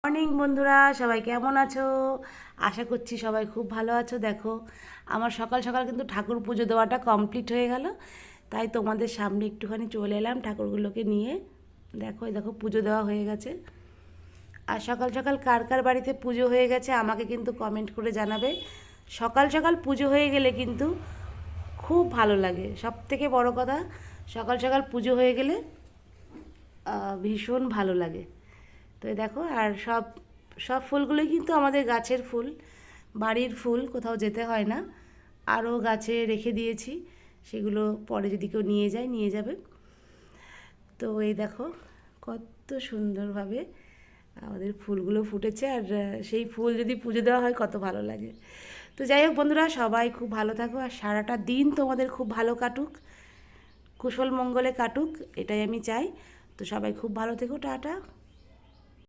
Morning বন্ধুরা, সবাই কেমন আছো? আশা করছি সবাই খুব ভালো আছো। দেখো, আমার সকাল সকাল কিন্তু ঠাকুর পুজো দেওয়াটা কমপ্লিট হয়ে গেল, তাই তোমাদের সামনে একটুখানি চলে এলাম ঠাকুরগুলোকে নিয়ে। দেখো, এই দেখো পুজো দেওয়া হয়ে গেছে। আর সকাল সকাল কার কার বাড়িতে পুজো হয়ে গেছে আমাকে কিন্তু কমেন্ট করে জানাবে। সকাল সকাল পুজো হয়ে গেলে কিন্তু খুব ভালো লাগে। সব থেকে বড় কথা, সকাল সকাল পুজো হয়ে গেলে ভীষণ ভালো লাগে। তো এই দেখো, আর সব সব ফুলগুলোই কিন্তু আমাদের গাছের ফুল, বাড়ির ফুল, কোথাও যেতে হয় না। আরও গাছে রেখে দিয়েছি, সেগুলো পরে যদি কেউ নিয়ে যায় নিয়ে যাবে। তো এই দেখো কত সুন্দরভাবে আমাদের ফুলগুলো ফুটেছে, আর সেই ফুল যদি পুজো দেওয়া হয় কত ভালো লাগে। তো যাই হোক বন্ধুরা, সবাই খুব ভালো থাকো, আর সারাটা দিন তোমাদের খুব ভালো কাটুক, কুশল মঙ্গলে কাটুক, এটাই আমি চাই। তো সবাই খুব ভালো থেকো, টাটা।